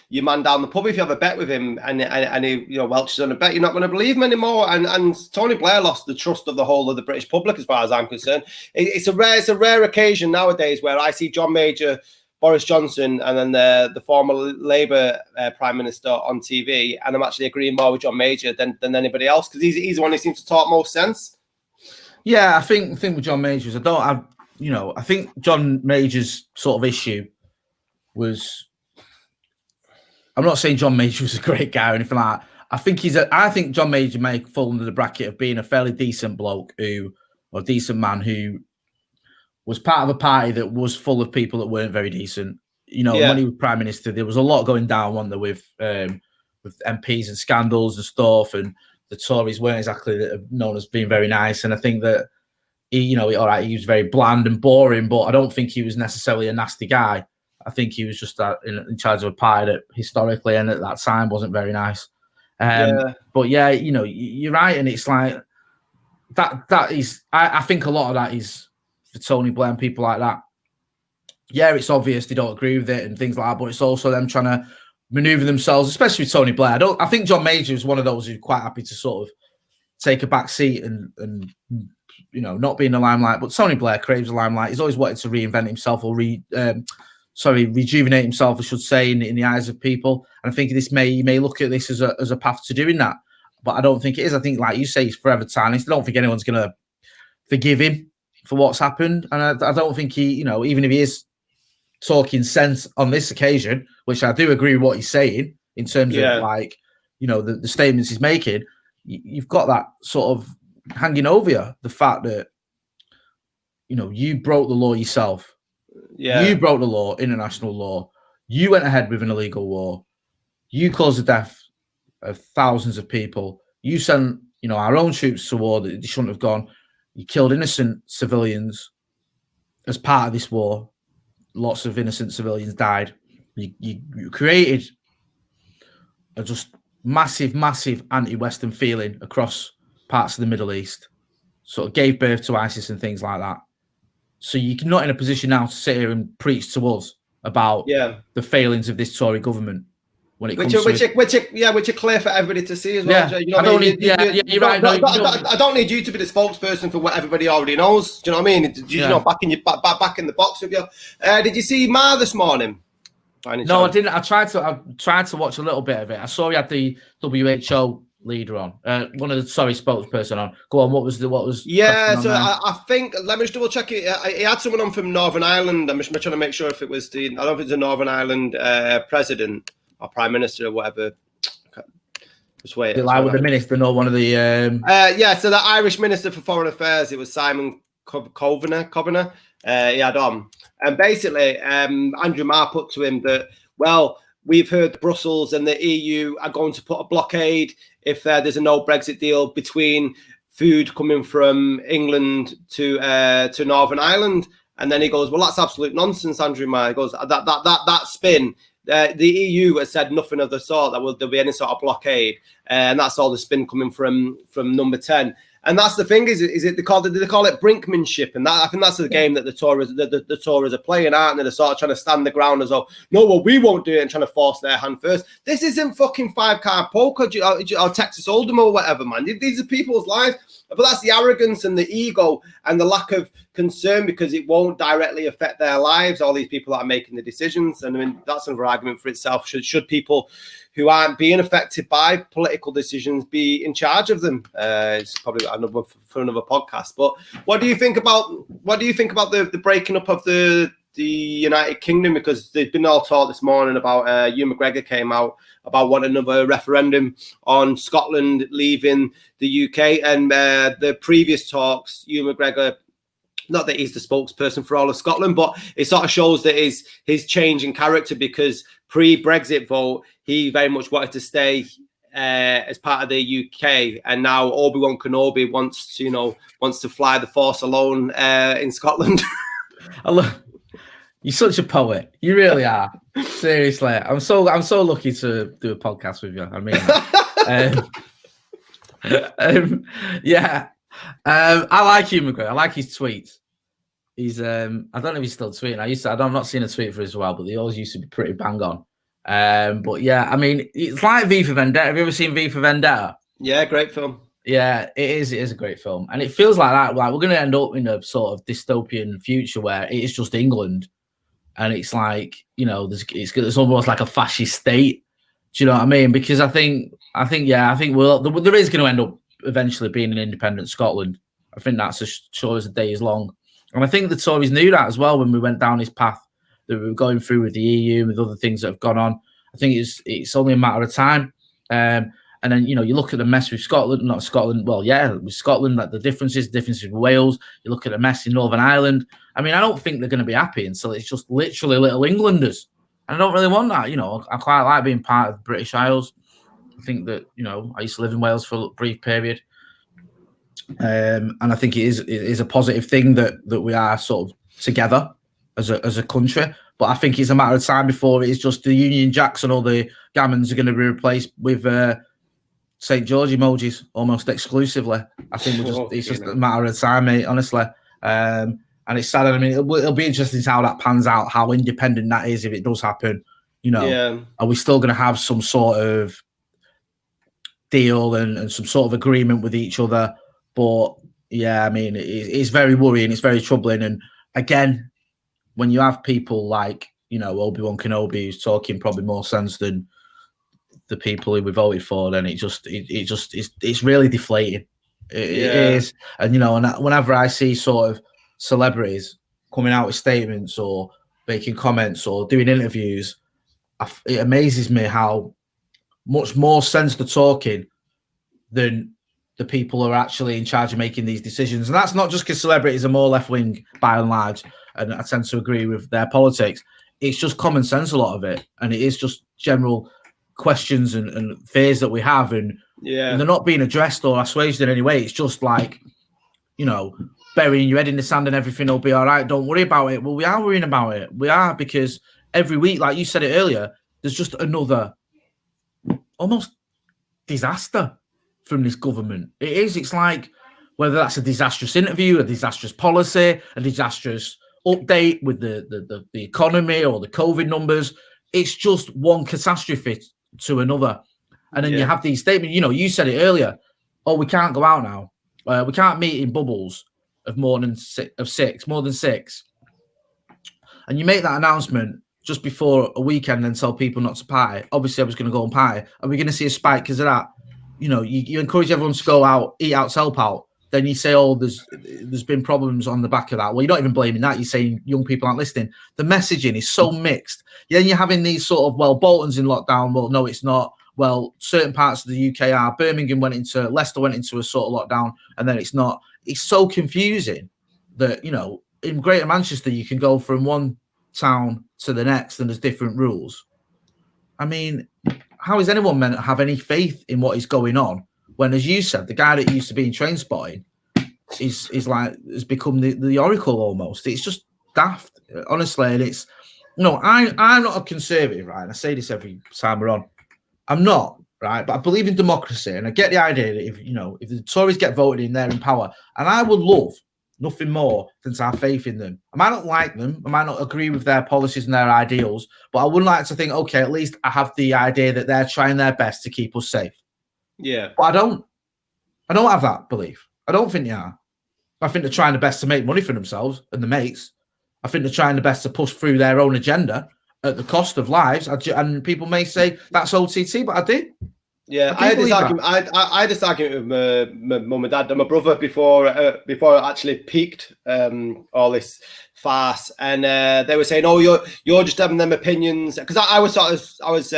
your man down the pub. If you have a bet with him and he welches on a bet, you're not going to believe him anymore. And Tony Blair lost the trust of the whole of the British public, as far as I'm concerned. It's a rare occasion nowadays where I see John Major, Boris Johnson, and then the former Labour Prime Minister on TV, and I'm actually agreeing more with John Major than anybody else, because he's the one who seems to talk most sense. Yeah, I think the thing with John Major is I think John Major's sort of issue was, I'm not saying John Major was a great guy or anything like that. I think John Major may fall under the bracket of being a fairly decent bloke or decent man who was part of a party that was full of people that weren't very decent. You know, when he was Prime Minister, there was a lot going down, wasn't there, with MPs and scandals and stuff, and the Tories weren't exactly known as being very nice. And I think that he was very bland and boring, but I don't think he was necessarily a nasty guy. I think he was just in charge of a party that historically and at that time wasn't very nice. But yeah, you know, you're right, and it's like that is. I think a lot of that is for Tony Blair and people like that. Yeah, it's obvious they don't agree with it and things like that, but it's also them trying to maneuver themselves, especially with Tony Blair. I think John Major is one of those who's quite happy to sort of take a back seat and you know, not be in the limelight. But Tony Blair craves the limelight. He's always wanted to reinvent himself or rejuvenate himself, I should say, in the eyes of people. And I think you may look at this as a path to doing that, but I don't think it is. I think, like you say, he's forever tarnished. I don't think anyone's going to forgive him for what's happened, and I don't think he, you know, even if he is talking sense on this occasion, which I do agree with what he's saying in terms of, like, you know, the statements he's making, you've got that sort of hanging over you, the fact that, you know, you broke the law yourself. You broke the law, international law. You went ahead with an illegal war. You caused the death of thousands of people. You sent, you know, our own troops to war that they shouldn't have gone. You killed innocent civilians as part of this war. Lots of innocent civilians died. You created a just massive anti-Western feeling across parts of the Middle East. Sort of gave birth to ISIS and things like that. So you're not in a position now to sit here and preach to us about the failings of this Tory government. When it comes which are clear for everybody to see as well. You know you're right. I don't need you to be the spokesperson for what everybody already knows. Do you know what I mean? You know, back in the box with you. Did you see Ma this morning? No, I didn't. I tried to watch a little bit of it. I saw he had the WHO leader on. One of the spokesperson on. Go on. What was? Yeah. So I think, let me just double check it. He had someone on from Northern Ireland. I'm just trying to make sure if it was I don't know if it's a Northern Ireland president or Prime Minister or whatever. Just wait. Like with the minister, not one of the. So the Irish Minister for Foreign Affairs, it was Simon Covenor. He had on, and basically, Andrew Marr put to him that, well, we've heard Brussels and the EU are going to put a blockade if there's a no Brexit deal between food coming from England to Northern Ireland. And then he goes, well, that's absolute nonsense, Andrew Marr. He goes, that spin. The EU has said nothing of the sort, that there'll be any sort of blockade. And that's all the spin coming from number 10. And that's the thing, is it they call it brinkmanship, and that I think that's the game that the Tories are playing, aren't they? They're sort of trying to stand the ground as though, no, well, we won't do it, and trying to force their hand first. This isn't fucking 5-card poker or Texas Hold'em or whatever, man. These are people's lives. But that's the arrogance and the ego and the lack of concern, because it won't directly affect their lives, all these people that are making the decisions. And I mean, that's another argument for itself. Should people who aren't being affected by political decisions be in charge of them? It's probably for another podcast. But what do you think about the breaking up of the United Kingdom? Because there's been all talk this morning about Ewan McGregor came out about wanting another referendum on Scotland leaving the UK, and the previous talks, Ewan McGregor, not that he's the spokesperson for all of Scotland, but it sort of shows that his change in character, because pre-Brexit vote, he very much wanted to stay as part of the UK, and now Obi-Wan Kenobi wants to fly the Force alone in Scotland. You're such a poet. You really are. Seriously, I'm so lucky to do a podcast with you. I mean, I like Hugh McGregor. I like his tweets. He's I don't know if he's still tweeting. I'm not seeing a tweet for as well, but they always used to be pretty bang on. But yeah, I mean, it's like V for Vendetta. Have you ever seen V for Vendetta? Yeah, great film. Yeah, it is. It is a great film, and it feels like that. Like we're going to end up in a sort of dystopian future where it is just England. And it's like, it's almost like a fascist state. Do you know what I mean? Because I think there is going to end up eventually being an independent Scotland. I think that's as sure as the day is long. And I think the Tories knew that as well when we went down this path that we were going through with the EU and with other things that have gone on. I think it's only a matter of time. And then, you look at the mess with Scotland, not Scotland. Well, yeah, with Scotland, like the differences with Wales. You look at the mess in Northern Ireland. I mean, I don't think they're going to be happy until it's just literally little Englanders. And I don't really want that. I quite like being part of the British Isles. I think that, I used to live in Wales for a brief period. And I think it is a positive thing that we are sort of together as a country. But I think it's a matter of time before it is just the Union Jacks and all the gammons are going to be replaced with St. George emojis almost exclusively. I think it's just a matter of time, mate, honestly. And it's sad. I mean, it'll be interesting how that pans out, how independent that is if it does happen. Are we still going to have some sort of deal and some sort of agreement with each other? But yeah, I mean, it's very worrying. It's very troubling. And again, when you have people like, Obi-Wan Kenobi who's talking probably more sense than the people who we voted for, then it's really deflating. It is. And, and whenever I see sort of celebrities coming out with statements or making comments or doing interviews, it amazes me how much more sense they're talking than the people who are actually in charge of making these decisions. And that's not just because celebrities are more left-wing by and large, and I tend to agree with their politics. It's just common sense, a lot of it. And it is just general questions and fears that we have. And they're not being addressed or assuaged in any way. It's just like, burying your head in the sand and everything will be all right. Don't worry about it. Well, we are worrying about it. We are, because every week, like you said it earlier, there's just another almost disaster from this government. It is. It's like whether that's a disastrous interview, a disastrous policy, a disastrous update with the economy or the COVID numbers. It's just one catastrophe to another. And then you have these statements, you said it earlier. Oh, we can't go out now. We can't meet in bubbles of more than six. And you make that announcement just before a weekend and tell people not to party. Obviously, I was going to go and party. Are we going to see a spike because of that? You encourage everyone to go out, eat out, help out. Then you say, oh, there's been problems on the back of that. Well, you're not even blaming that. You're saying young people aren't listening. The messaging is so mixed. Then you're having these sort of, well, Bolton's in lockdown. Well, no, it's not. Well, certain parts of the UK are. Leicester went into a sort of lockdown, and then it's not. It's so confusing that, in Greater Manchester, you can go from one town to the next and there's different rules. I mean, how is anyone meant to have any faith in what is going on when, as you said, the guy that used to be in train spotting has become the oracle almost? It's just daft, honestly. And it's, I'm not a conservative, right? And I say this every time we're on. I'm not. right? But I believe in democracy, and I get the idea that if the Tories get voted in, they're in power, and I would love nothing more than to have faith in them. I might not like them, I might not agree with their policies and their ideals, but I would like to think, okay, at least I have the idea that they're trying their best to keep us safe. Yeah. But I don't have that belief. I don't think they are. I think they're trying the best to make money for themselves and the mates. I think they're trying the best to push through their own agenda at the cost of lives. And people may say that's OTT, but I do. Yeah, I had this argument. I had this argument with my mum and dad and my brother before it actually peaked all this farce, and they were saying, "Oh, you're just having them opinions," because I was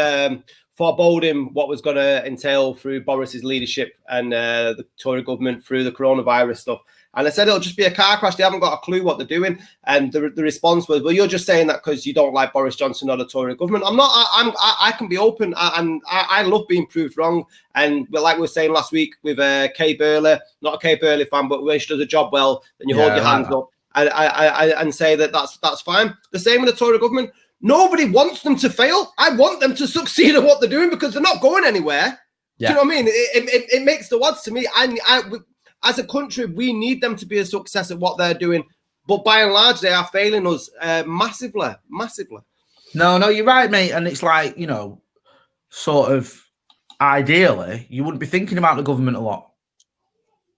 foreboding what was going to entail through Boris's leadership and the Tory government through the coronavirus stuff. And I said it'll just be a car crash. They haven't got a clue what they're doing. And the response was, "Well, you're just saying that because you don't like Boris Johnson or the Tory government." I'm not. I can be open, and I love being proved wrong. And like we were saying last week with Kay Burley, not a Kay Burley fan, but when she does a job well, then you hold your hands up and say that's fine. The same with the Tory government. Nobody wants them to fail. I want them to succeed at what they're doing because they're not going anywhere. Yeah. Do you know what I mean? It makes the odds to me. As a country, we need them to be a success at what they're doing. But by and large, they are failing us massively. No, you're right, mate. And it's like, sort of ideally, you wouldn't be thinking about the government a lot.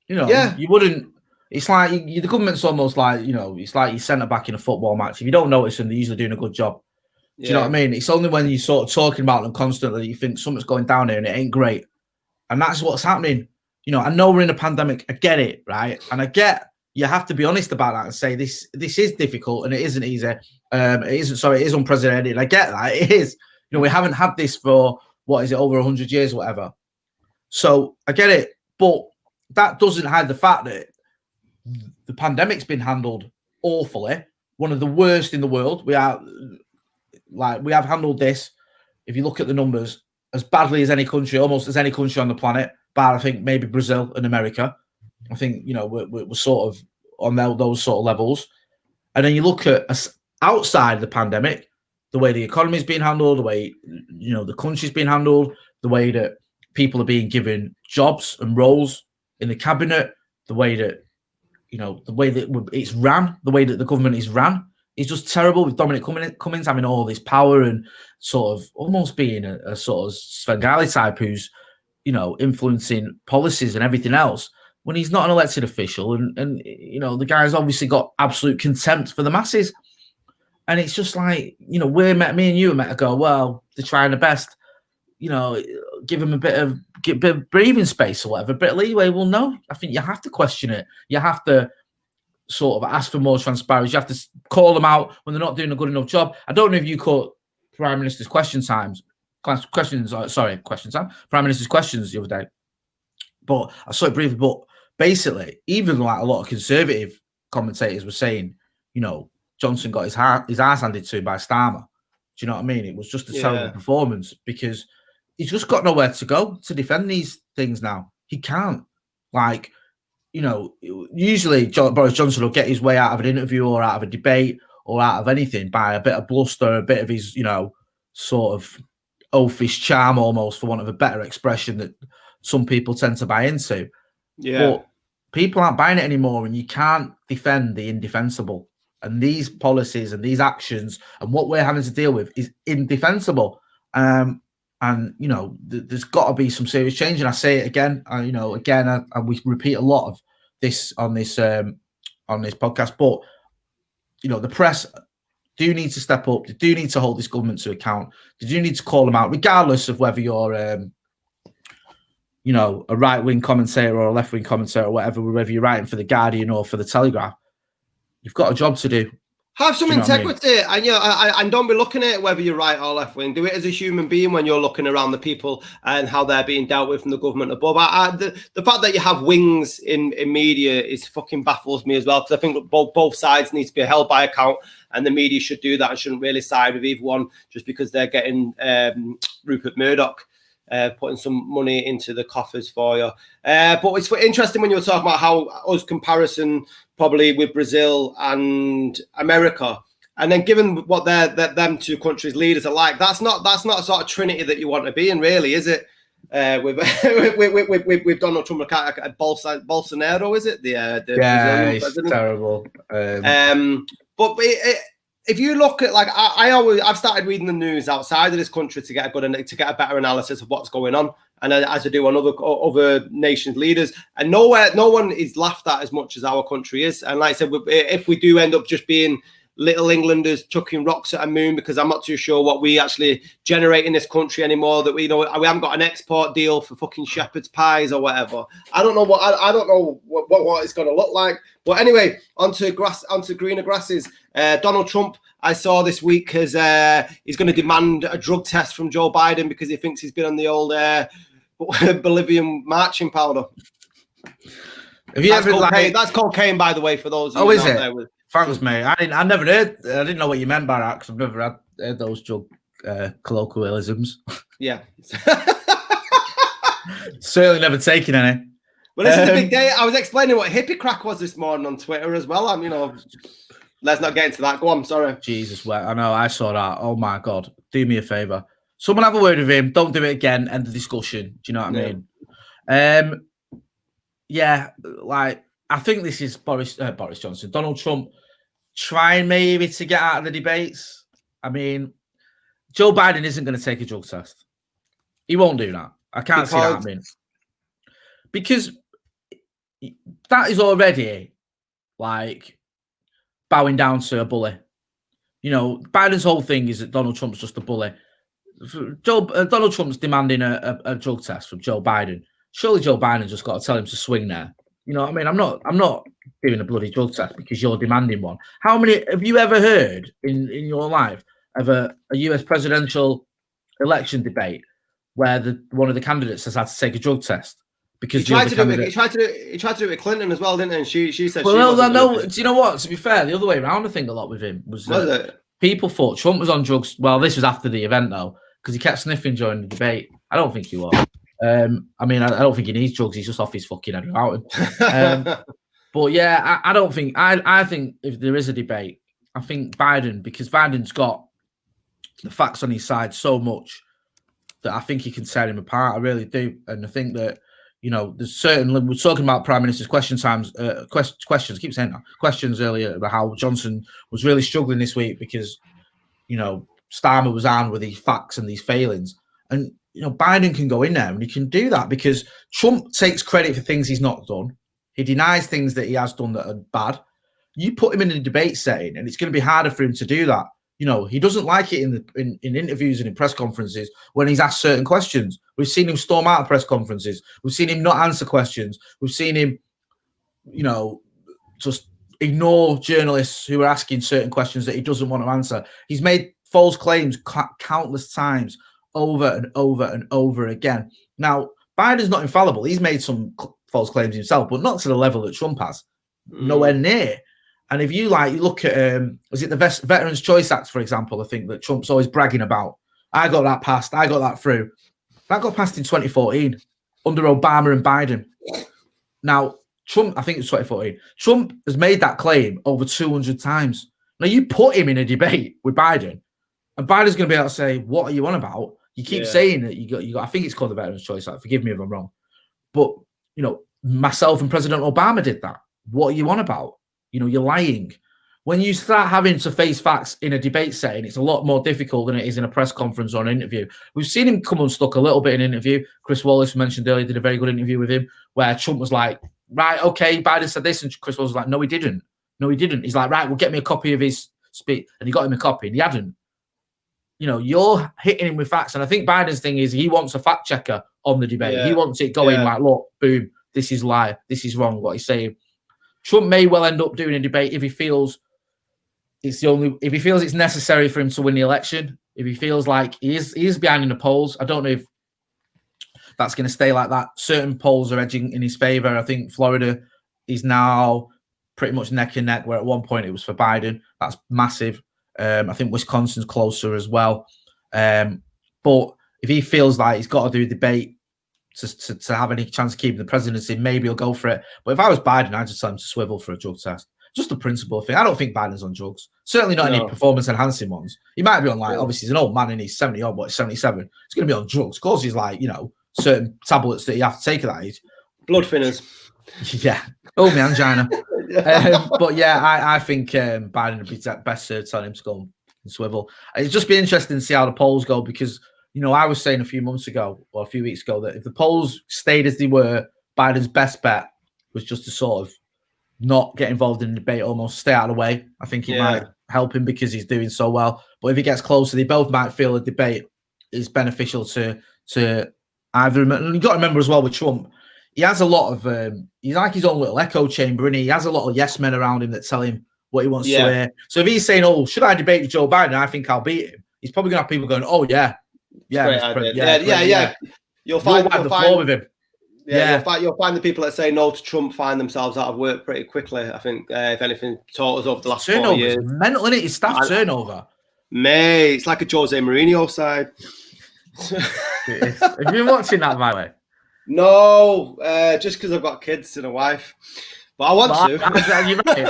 You wouldn't. It's like the government's almost like, it's like your centre back in a football match. If you don't notice them, they're usually doing a good job. Do you know what I mean? It's only when you're sort of talking about them constantly that you think something's going down here and it ain't great. And that's what's happening. I know we're in a pandemic. I get it, right? And I get you have to be honest about that and say this is difficult and it isn't easy. It is unprecedented. I get that. It is. We haven't had this for, over 100 years or whatever. So I get it. But that doesn't hide the fact that the pandemic's been handled awfully. One of the worst in the world. We have handled this, if you look at the numbers, as badly as any country, almost as any country on the planet, bar I think maybe Brazil and America. I think we're sort of on those sort of levels. And then you look at us outside the pandemic, the way the economy's been handled, the way the country's been handled, the way that people are being given jobs and roles in the cabinet, the way that it's ran, the way that the government is ran. It's just terrible with Dominic Cummings having all this power and sort of almost being a sort of Svengali type who's, influencing policies and everything else when he's not an elected official. And the guy's obviously got absolute contempt for the masses. And it's just like, me and you are meant to go, well, they're trying their best, give them a bit of breathing space or whatever, a bit of leeway. Well, no, I think you have to question it. You have to sort of ask for more transparency. You have to call them out when they're not doing a good enough job. I don't know if you caught Prime Minister's question time, Prime Minister's questions the other day, but I saw it briefly. But basically, even like a lot of conservative commentators were saying, Johnson got his ass handed to him by Starmer. Do you know what I mean? It was just a terrible performance because he's just got nowhere to go to defend these things now. He can't. Usually Boris Johnson will get his way out of an interview or out of a debate or out of anything by a bit of bluster, a bit of his, sort of oafish charm almost, for want of a better expression that some people tend to buy into. Yeah. But people aren't buying it anymore, and you can't defend the indefensible. And these policies and these actions and what we're having to deal with is indefensible. And there's got to be some serious change. And I say it again. We repeat a lot of this on this podcast. But the press do need to step up. They do need to hold this government to account. They do need to call them out, regardless of whether you're a right-wing commentator or a left-wing commentator or whatever. Whether you're writing for the Guardian or for the Telegraph, you've got a job to do. Have some integrity, and don't be looking at it whether you're right or left wing. Do it as a human being when you're looking around the people and how they're being dealt with from the government above. The fact that you have wings in media is fucking baffles me as well, because I think both sides need to be held by account, and the media should do that and shouldn't really side with either one just because they're getting Rupert Murdoch putting some money into the coffers for you. But it's interesting when you were talking about how us comparison probably with Brazil and America, and then given what them two countries' leaders are like, that's not a sort of trinity that you want to be in, really, is it? with Donald Trump, Bolsonaro, is it the Brazilian it's president? terrible. But if you look at like I've started reading the news outside of this country to get a better analysis of what's going on, and as I do on other nations' leaders, and no one is laughed at as much as our country is. And like I said, if we do end up just being little Englanders chucking rocks at a moon, because I'm not too sure what we actually generate in this country anymore, that we haven't got an export deal for fucking shepherd's pies or whatever. I don't know what it's going to look like. But anyway, onto greener grasses. Donald Trump, I saw this week, he's going to demand a drug test from Joe Biden because he thinks he's been on the old Bolivian marching powder. That's cocaine, by the way, for those. Oh, is it? Thanks, mate. I didn't know what you meant by that, because I've never heard those drug colloquialisms. Yeah. Certainly never taken any. Well, this is a big day. I was explaining what hippie crack was this morning on Twitter as well. Let's not get into that. Go on, sorry. Jesus, I know, I saw that. Oh my God. Do me a favour. Someone have a word with him. Don't do it again. End the discussion. Do you know what I mean? Yeah, like, I think this is Boris Johnson, Donald Trump trying maybe to get out of the debates. I mean, Joe Biden isn't going to take a drug test. He won't do that. I can't see that happening. Because that is already like bowing down to a bully. Biden's whole thing is that Donald Trump's just a bully. Donald Trump's demanding a drug test from Joe Biden. Surely Joe Biden's just got to tell him to swing there. You know what I mean? I'm not doing a bloody drug test because you're demanding one. How many have you ever heard in your life of a US presidential election debate where one of the candidates has had to take a drug test? Because he tried to do it with Clinton as well, didn't he? And she said, well, no. Do you know what? To be fair, the other way around, I think a lot with him was people thought Trump was on drugs. Well, this was after the event though, because he kept sniffing during the debate. I don't think he was. I don't think he needs drugs. He's just off his fucking head without him. But yeah, I don't think. I think if there is a debate, I think Biden, because Biden's got the facts on his side so much that I think he can tear him apart. I really do, and I think that. There's certainly, we're talking about Prime Minister's questions. I keep saying that. Questions earlier about how Johnson was really struggling this week because, Starmer was armed with these facts and these failings. And, Biden can go in there and he can do that because Trump takes credit for things he's not done. He denies things that he has done that are bad. You put him in a debate setting and it's going to be harder for him to do that. He doesn't like it in interviews and in press conferences when he's asked certain questions. We've seen him storm out of press conferences. We've seen him not answer questions. We've seen him, just ignore journalists who are asking certain questions that he doesn't want to answer. He's made false claims countless times over and over and over again. Now, Biden's not infallible. He's made some false claims himself, but not to the level that Trump has. Nowhere near. And if you look at, was it the Veterans Choice Act, for example, I think that Trump's always bragging about. I got that passed. I got that through. That got passed in 2014 under Obama and Biden. Now, Trump, I think it's 2014. Trump has made that claim over 200 times. Now, you put him in a debate with Biden, and Biden's going to be able to say, what are you on about? You keep saying that you got, I think it's called the Veterans Choice Act. Forgive me if I'm wrong. But, myself and President Obama did that. What are you on about? You're lying. When you start having to face facts in a debate setting, it's a lot more difficult than it is in a press conference or an interview. We've seen him come unstuck a little bit in an interview. Chris Wallace mentioned earlier, did a very good interview with him where Trump was like, right, okay, Biden said this. And Chris Wallace was like, no, he didn't. No, he didn't. He's like, right, well, get me a copy of his speech. And he got him a copy and he hadn't. You're hitting him with facts. And I think Biden's thing is he wants a fact checker on the debate. Yeah. He wants it going like, look, boom, this is lie. This is wrong, what he's saying. Trump may well end up doing a debate if he feels it's necessary for him to win the election. If he feels like he is behind in the polls. I don't know if that's going to stay like that. Certain polls are edging in his favor. I think Florida is now pretty much neck and neck, where at one point it was for Biden. That's massive. I think Wisconsin's closer as well. But if he feels like he's got to do a debate to have any chance of keeping the presidency, maybe he'll go for it. But if I was Biden, I'd just tell him to swivel for a drug test. Just a principle thing. I don't think Biden's on drugs. Certainly not any performance-enhancing ones. He might be on, obviously he's an old man and he's 70 odd, but 77. He's going to be on drugs. Of course he's certain tablets that you have to take at that age. Blood thinners. Yeah. Oh, my angina. But yeah, I think Biden would be best served telling him to go and swivel. It'd just be interesting to see how the polls go because, I was saying a few months ago or a few weeks ago that if the polls stayed as they were, Biden's best bet was just to sort of not get involved in the debate, almost stay out of the way. I think it might help him because he's doing so well. But if he gets closer, they both might feel a debate is beneficial to either. And you've got to remember as well with Trump, he has a lot of he's like his own little echo chamber, and he has a lot of yes men around him that tell him what he wants to hear. So if he's saying, "Oh, should I debate Joe Biden? I think I'll beat him." He's probably gonna have people going, "Oh yeah, yeah." You'll find the floor with him. You'll find the people that say no to Trump find themselves out of work pretty quickly. I think if anything taught us over the last 4 years, mental, isn't it? His staff turnover. Mate, it's like a Jose Mourinho side. Have you been watching that, by the way? No, just because I've got kids and a wife. But I want to. You're right.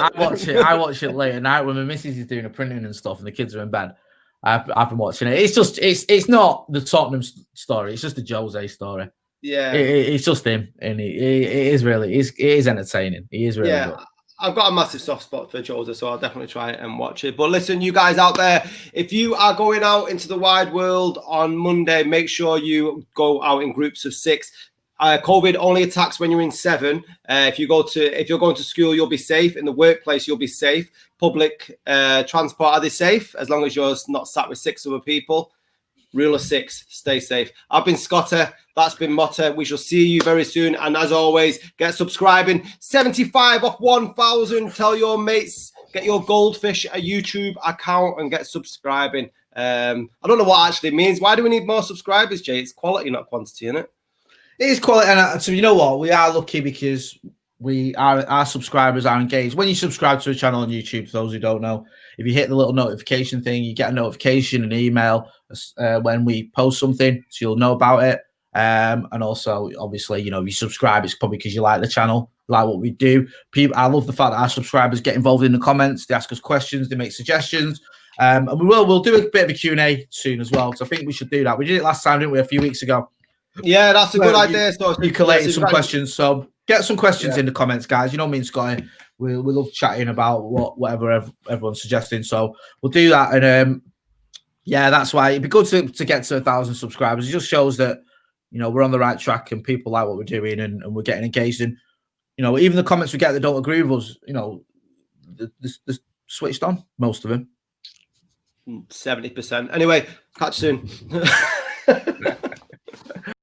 I watch it late at night when my missus is doing a printing and stuff and the kids are in bed. I've been watching it. It's just it's not the Tottenham story. It's just the Jose story. Yeah, it's just him, and it is really it is entertaining. He is really good. I've got a massive soft spot for Jose, so I'll definitely try it and watch it. But listen, you guys out there, if you are going out into the wide world on Monday, make sure you go out in groups of 6. COVID only attacks when you're in 7. If you're going to school, you'll be safe. In the workplace, you'll be safe. Public transport, are they safe? As long as you're not sat with 6 other people. Rule of 6, stay safe. I've been Scotter. That's been Motta. We shall see you very soon. And as always, get subscribing. 75 off 1,000. Tell your mates. Get your goldfish a YouTube account and get subscribing. I don't know what actually means. Why do we need more subscribers, Jay? It's quality, not quantity, isn't it? It is quality. And so you know what? We are lucky because our subscribers are engaged. When you subscribe to a channel on YouTube, for those who don't know, if you hit the little notification thing, you get a notification, an email when we post something, so you'll know about it. And also, obviously, if you subscribe, it's probably because you like the channel, like what we do. I love the fact that our subscribers get involved in the comments. They ask us questions, they make suggestions. And we'll do a bit of a Q&A soon as well, because I think we should do that. We did it last time, didn't we, a few weeks ago? Yeah, that's a good idea. So you collated some questions, so get some questions in the comments, guys. You know me and Scotty, we love chatting about whatever everyone's suggesting. So we'll do that, and that's why it'd be good to get to 1,000 subscribers. It just shows that we're on the right track and people like what we're doing, and we're getting engaged. And even the comments we get that don't agree with us, they're switched on, most of them. 70%. Anyway, catch you soon.